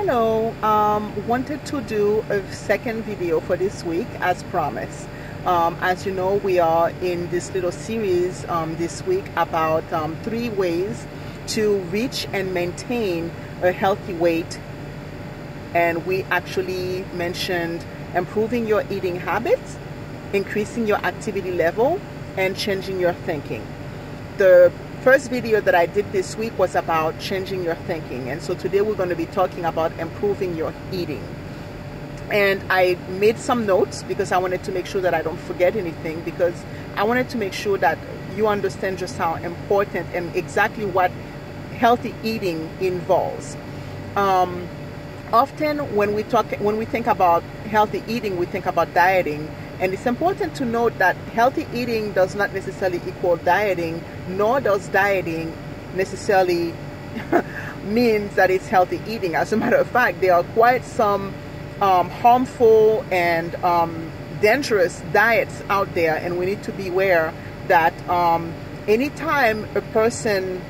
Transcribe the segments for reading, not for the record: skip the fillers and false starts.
Hello, wanted to do a second video for this week as promised. As you know, we are in this little series this week about 3 ways to reach and maintain a healthy weight, and we actually mentioned improving your eating habits, increasing your activity level, and changing your thinking. The first video that I did this week was about changing your thinking, and so today we're going to be talking about improving your eating. And I made some notes because I wanted to make sure that I don't forget anything, because I wanted to make sure that you understand just how important and exactly what healthy eating involves. Often when we think about healthy eating, we think about dieting. And it's important to note that healthy eating does not necessarily equal dieting, nor does dieting necessarily means that it's healthy eating. As a matter of fact, there are quite some harmful and dangerous diets out there, and we need to be aware that anytime a person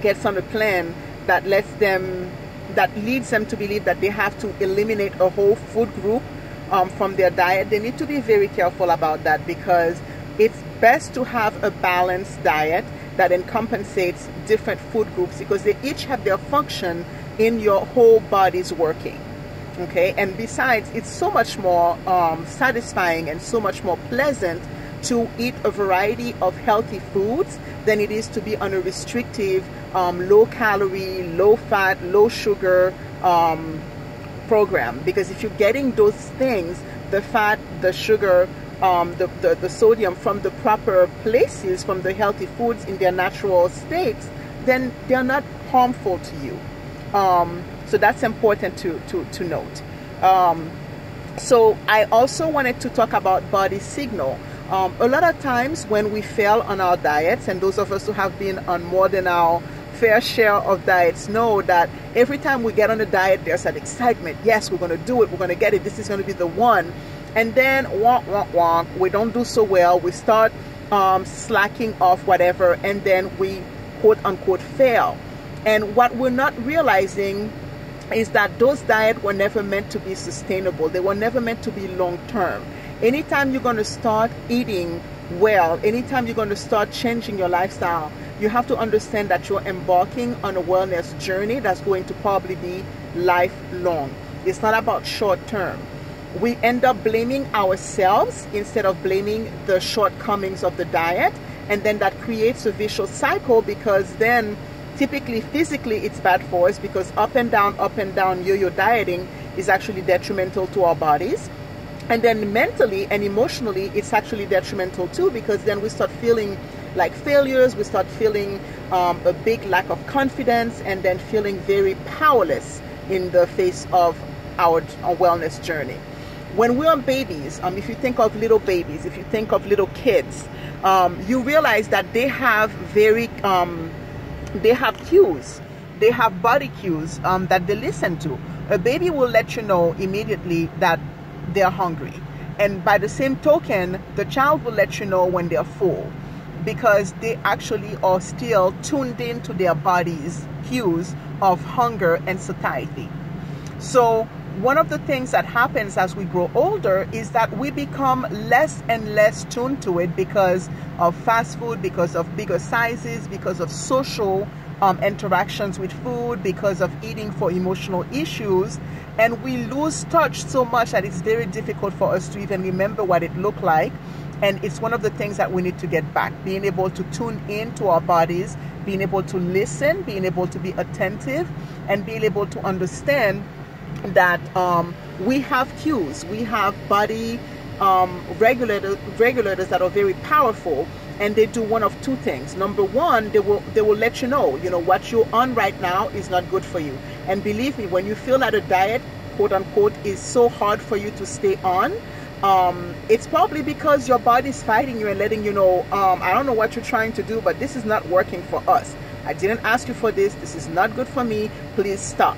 gets on a plan that leads them to believe that they have to eliminate a whole food group from their diet, they need to be very careful about that, because it's best to have a balanced diet that encompasses different food groups, because they each have their function in your whole body's working. Okay, and besides, it's so much more satisfying and so much more pleasant to eat a variety of healthy foods than it is to be on a restrictive, low calorie, low fat, low sugar program. Because if you're getting those things, the fat, the sugar, the sodium from the proper places, from the healthy foods in their natural states, then they're not harmful to you. So that's important to note. So I also wanted to talk about body signal. A lot of times when we fail on our diets, and those of us who have been on more than our fair share of diets know that every time we get on a diet, there's that excitement. Yes, we're going to do it. We're going to get it. This is going to be the one. And then we don't do so well. We start slacking off, whatever, and then we quote unquote fail. And what we're not realizing is that those diets were never meant to be sustainable. They were never meant to be long term. Anytime you're going to start eating well, anytime you're going to start changing your lifestyle, you have to understand that you're embarking on a wellness journey that's going to probably be lifelong. It's not about short term. We end up blaming ourselves instead of blaming the shortcomings of the diet, and then that creates a vicious cycle, because then typically physically it's bad for us, because up and down yo-yo dieting is actually detrimental to our bodies. And then mentally and emotionally it's actually detrimental too, because then we start feeling like failures, we start feeling a big lack of confidence, and then feeling very powerless in the face of our wellness journey. When we're babies, if you think of little babies, if you think of little kids, you realize that they have cues, they have body cues that they listen to. A baby will let you know immediately that they're hungry, and by the same token, the child will let you know when they're full, because they actually are still tuned into their body's cues of hunger and satiety. So one of the things that happens as we grow older is that we become less and less tuned to it, because of fast food, because of bigger sizes, because of social interactions with food, because of eating for emotional issues, and we lose touch so much that it's very difficult for us to even remember what it looked like. And it's one of the things that we need to get back, being able to tune in to our bodies, being able to listen, being able to be attentive, and being able to understand that we have cues, we have body regulators that are very powerful, and they do one of two things. Number one, they will let you know what you're on right now is not good for you. And believe me, when you feel that a diet, quote unquote, is so hard for you to stay on, it's probably because your body's fighting you and letting you know, I don't know what you're trying to do, but this is not working for us. I didn't ask you for this. This is not good for me. Please stop.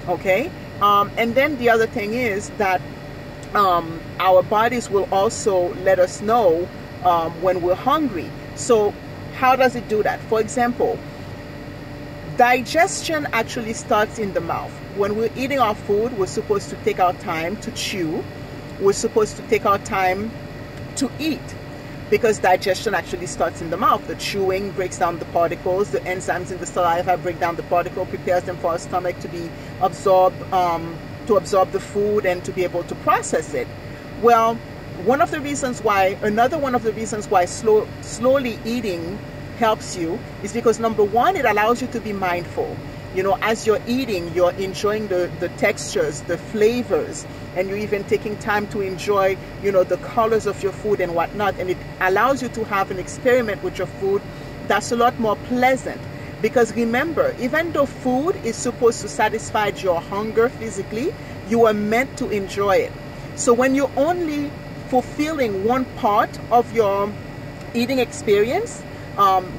Okay? And then the other thing is that our bodies will also let us know when we're hungry. So how does it do that? For example, Digestion actually starts in the mouth. When we're eating our food, we're supposed to take our time to chew. We're supposed to take our time to eat, because digestion actually starts in the mouth. The chewing breaks down the particles. The enzymes in the saliva break down the particle, prepares them for our stomach to be absorbed, to absorb the food and to be able to process it. Well, another one of the reasons why slowly eating helps you is because, number one, it allows you to be mindful. You know, as you're eating, you're enjoying the textures, the flavors, and you're even taking time to enjoy, you know, the colors of your food and whatnot. And it allows you to have an experiment with your food that's a lot more pleasant. Because remember, even though food is supposed to satisfy your hunger physically, you are meant to enjoy it. So when you're only fulfilling one part of your eating experience,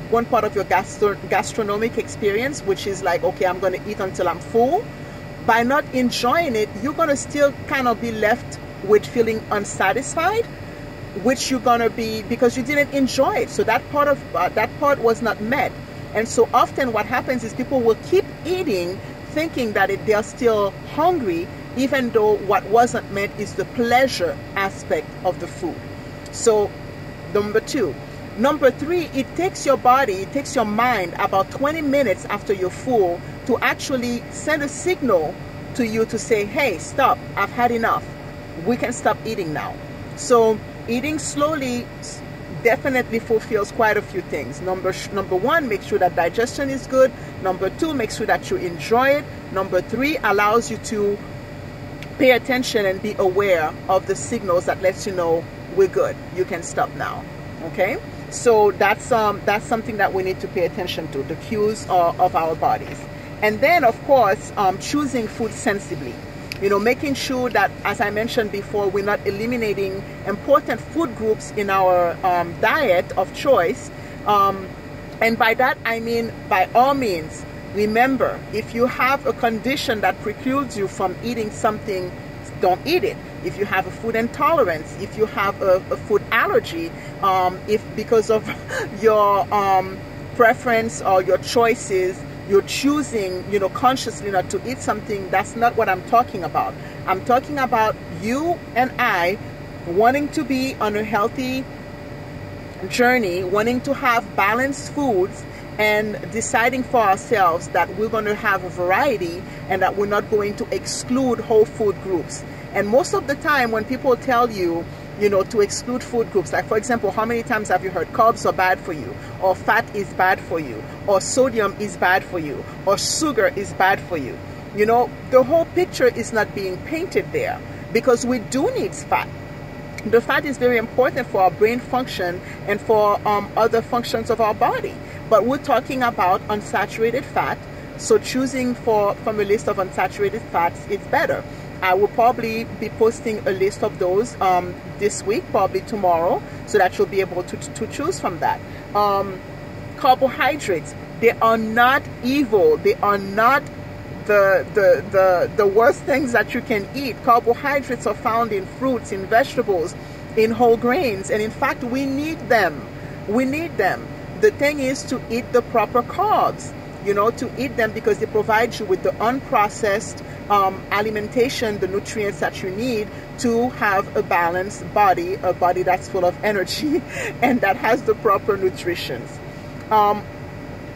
one part of your gastronomic experience, which is like, okay, I'm going to eat until I'm full. By not enjoying it, you're going to still kind of be left with feeling unsatisfied, which you're going to be, because you didn't enjoy it. So that part was not met. And so often what happens is people will keep eating thinking that they're still hungry, even though what wasn't met is the pleasure aspect of the food. So number two. Number three, it takes your mind about 20 minutes after you're full to actually send a signal to you to say, hey, stop, I've had enough. We can stop eating now. So eating slowly definitely fulfills quite a few things. Number one, make sure that digestion is good. Number two, make sure that you enjoy it. Number three, allows you to pay attention and be aware of the signals that lets you know we're good. You can stop now. Okay? So that's something that we need to pay attention to, the cues of our bodies. And then, of course, choosing food sensibly. You know, making sure that, as I mentioned before, we're not eliminating important food groups in our diet of choice. And by that, I mean, by all means, remember, if you have a condition that precludes you from eating something, don't eat it. If you have a food intolerance, if you have a food allergy, if because of your preference or your choices, you're choosing, you know, consciously not to eat something, that's not what I'm talking about. I'm talking about you and I wanting to be on a healthy journey, wanting to have balanced foods, and deciding for ourselves that we're going to have a variety and that we're not going to exclude whole food groups. And most of the time when people tell you, you know, to exclude food groups, like for example, how many times have you heard carbs are bad for you, or fat is bad for you, or sodium is bad for you, or sugar is bad for you? You know, the whole picture is not being painted there, because we do need fat. The fat is very important for our brain function and for other functions of our body. But we're talking about unsaturated fat, so choosing from a list of unsaturated fats is better. I will probably be posting a list of those this week, probably tomorrow, so that you'll be able to choose from that. Carbohydrates, they are not evil. They are not the worst things that you can eat. Carbohydrates are found in fruits, in vegetables, in whole grains, and in fact, we need them. We need them. The thing is to eat the proper carbs, you know, to eat them because they provide you with the unprocessed alimentation, the nutrients that you need to have a balanced body, a body that's full of energy and that has the proper nutrition.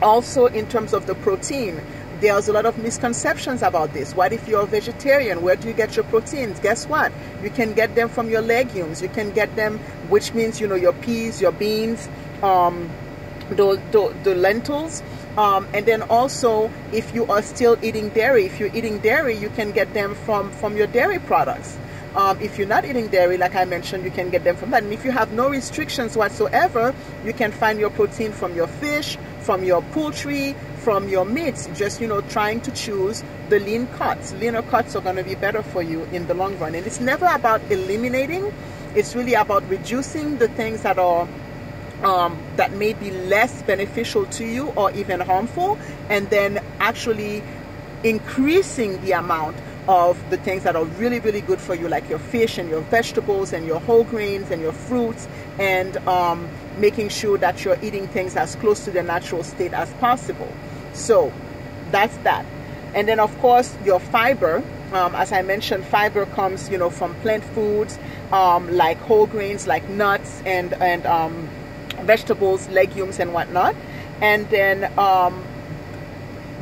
Also, in terms of the protein, there's a lot of misconceptions about this. What if you're a vegetarian? Where do you get your proteins? Guess what? You can get them from your legumes. You can get them, which means, you know, your peas, your beans, the lentils. And then also, if you are still eating dairy, if you're eating dairy, you can get them from your dairy products. If you're not eating dairy, like I mentioned, you can get them from that. And if you have no restrictions whatsoever, you can find your protein from your fish, from your poultry, from your meats. Just, you know, trying to choose the lean cuts. Leaner cuts are going to be better for you in the long run. And it's never about eliminating. It's really about reducing the things that are that may be less beneficial to you or even harmful, and then actually increasing the amount of the things that are really, really good for you, like your fish and your vegetables and your whole grains and your fruits, and making sure that you're eating things as close to their natural state as possible. So that's that. And then of course your fiber, as I mentioned, fiber comes, you know, from plant foods, like whole grains, like nuts and vegetables, legumes and whatnot. And then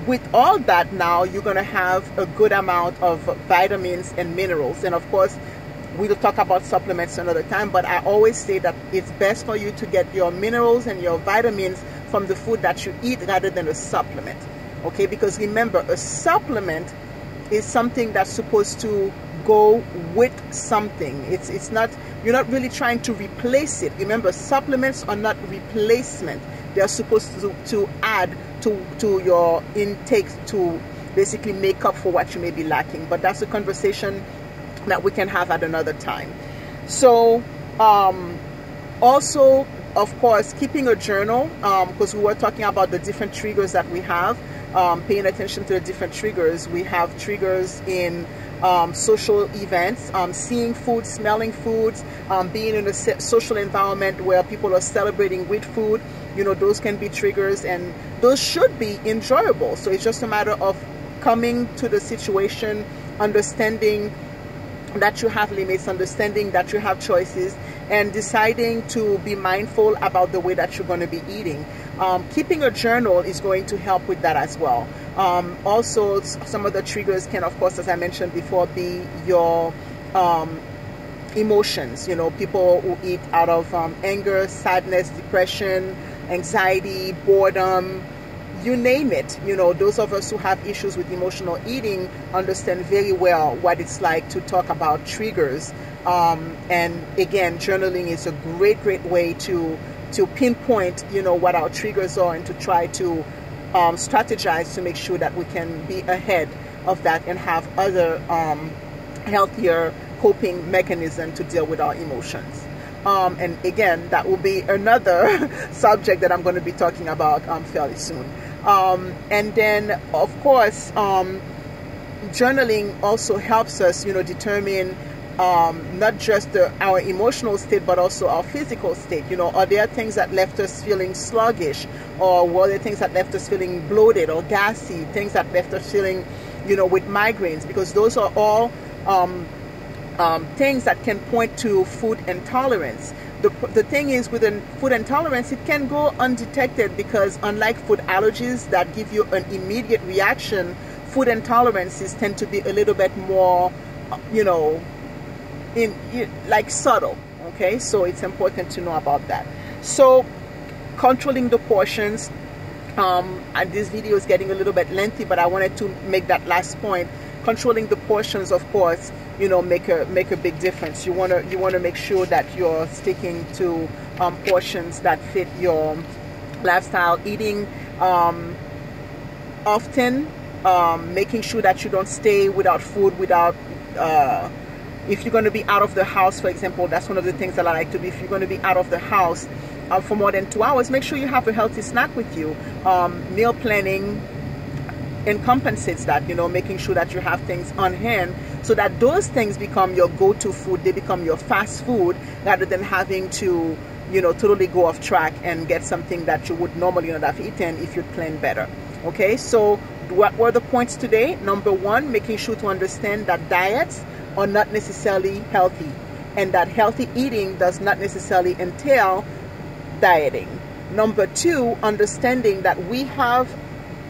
with all that, now you're going to have a good amount of vitamins and minerals. And of course, we'll talk about supplements another time, but I always say that it's best for you to get your minerals and your vitamins from the food that you eat rather than a supplement. Okay, because remember, a supplement is something that's supposed to go with something. It's not, you're not really trying to replace it. Remember, supplements are not replacement. They are supposed to add to your intake to basically make up for what you may be lacking. But that's a conversation that we can have at another time. So also, of course, keeping a journal, because we were talking about the different triggers that we have, paying attention to the different triggers. We have triggers in social events, seeing food, smelling foods, being in a social environment where people are celebrating with food. You know, those can be triggers, and those should be enjoyable. So it's just a matter of coming to the situation, understanding that you have limits, understanding that you have choices, and deciding to be mindful about the way that you're going to be eating. Keeping a journal is going to help with that as well. Also, some of the triggers can, of course, as I mentioned before, be your emotions. You know, people who eat out of anger, sadness, depression, anxiety, boredom, you name it. You know, those of us who have issues with emotional eating understand very well what it's like to talk about triggers. And again, journaling is a great way to pinpoint, you know, what our triggers are, and to try to strategize to make sure that we can be ahead of that and have other healthier coping mechanisms to deal with our emotions. And again, that will be another subject that I'm going to be talking about fairly soon. And then, of course, journaling also helps us, you know, determine not just our emotional state, but also our physical state. You know, are there things that left us feeling sluggish, or were there things that left us feeling bloated or gassy, things that left us feeling, you know, with migraines? Because those are all things that can point to food intolerance. The thing is, with food intolerance, it can go undetected, because unlike food allergies that give you an immediate reaction, food intolerances tend to be a little bit more, you know, like subtle. Okay, so it's important to know about that. So controlling the portions, and this video is getting a little bit lengthy, but I wanted to make that last point. Controlling the portions, of course, you know, make a big difference. You wanna make sure that you're sticking to portions that fit your lifestyle. Eating often, making sure that you don't stay without food, without if you're going to be out of the house, for example. That's one of the things that I like to do. If you're going to be out of the house for more than 2 hours, make sure you have a healthy snack with you. Meal planning encompasses that, you know, making sure that you have things on hand so that those things become your go-to food. They become your fast food, rather than having to, you know, totally go off track and get something that you would normally not have eaten if you'd planned better. Okay, so what were the points today? Number one, making sure to understand that diets are not necessarily healthy, and that healthy eating does not necessarily entail dieting. Number two, understanding that we have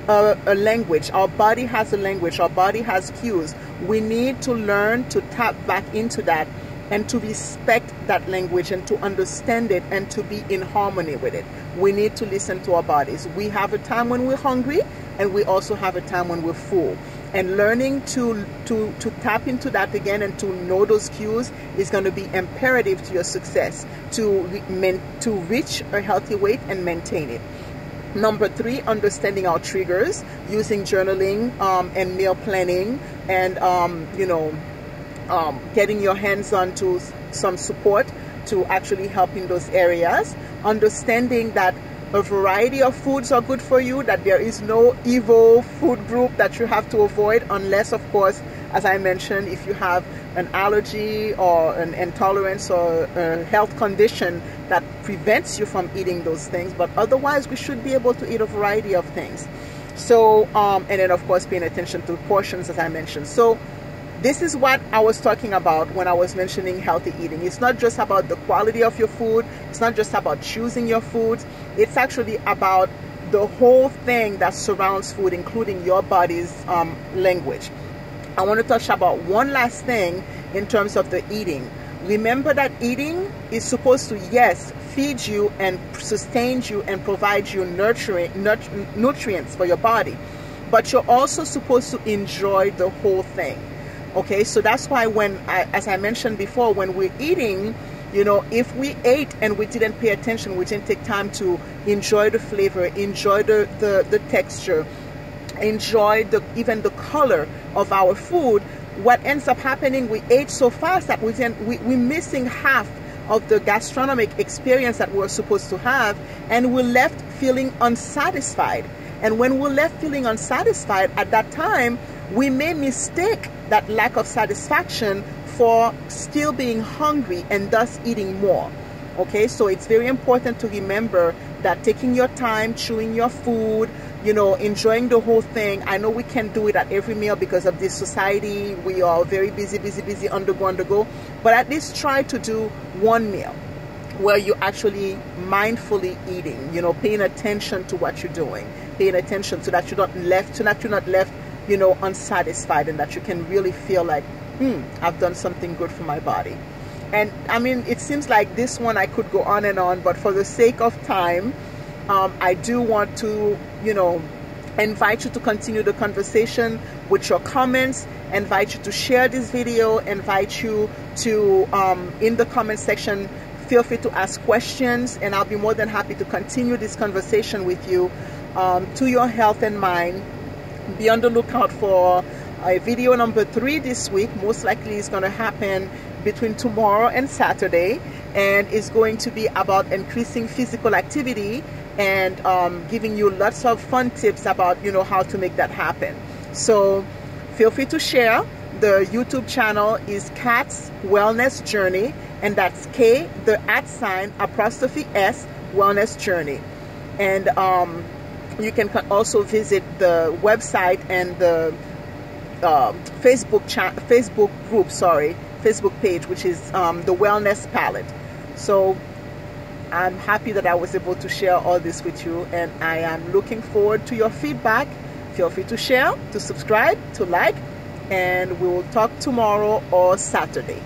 a language. Our body has a language. Our body has cues. We need to learn to tap back into that and to respect that language and to understand it and to be in harmony with it. We need to listen to our bodies. We have a time when we're hungry, and we also have a time when we're full. And learning to tap into that again and to know those cues is going to be imperative to your success, to reach a healthy weight and maintain it. Number three, understanding our triggers, using journaling and meal planning, and getting your hands on to some support to actually help in those areas. Understanding that a variety of foods are good for you, that there is no evil food group that you have to avoid, unless, of course, as I mentioned, if you have an allergy or an intolerance or a health condition that prevents you from eating those things. But otherwise, we should be able to eat a variety of things. So and then of course paying attention to portions, as I mentioned. So this is what I was talking about when I was mentioning healthy eating. It's not just about the quality of your food. It's not just about choosing your foods. It's actually about the whole thing that surrounds food, including your body's language. I want to touch about one last thing in terms of the eating. Remember that eating is supposed to, yes, feed you and sustain you and provide you nutrients for your body. But you're also supposed to enjoy the whole thing. Okay, so that's why as I mentioned before, when we're eating, you know, if we ate and we didn't pay attention, we didn't take time to enjoy the flavor, enjoy the texture, enjoy even the color of our food, what ends up happening, we ate so fast that we're missing half of the gastronomic experience that we're supposed to have, and we're left feeling unsatisfied. And when we're left feeling unsatisfied at that time, we may mistake that lack of satisfaction for still being hungry and thus eating more. Okay, so it's very important to remember that taking your time, chewing your food, you know, enjoying the whole thing. I know we can't do it at every meal because of this society. We are very busy, on the go. But at least try to do one meal where you're actually mindfully eating, you know, paying attention to what you're doing, paying attention so that you're not left, you know, unsatisfied, and that you can really feel like, I've done something good for my body. And I mean, it seems like this one I could go on and on, but for the sake of time, I do want to, you know, invite you to continue the conversation with your comments, invite you to share this video, invite you to, in the comment section, feel free to ask questions, and I'll be more than happy to continue this conversation with you, to your health and mind. Be on the lookout for a video number 3 this week. Most likely it's going to happen between tomorrow and Saturday, and it's going to be about increasing physical activity and giving you lots of fun tips about, you know, how to make that happen. So feel free to share. The YouTube channel is Kat's Wellness Journey, and that's K, the @S, Wellness Journey. And you can also visit the website and the Facebook page, which is the Wellness Palette. So I'm happy that I was able to share all this with you, and I am looking forward to your feedback. Feel free to share, to subscribe, to like, and we will talk tomorrow or Saturday.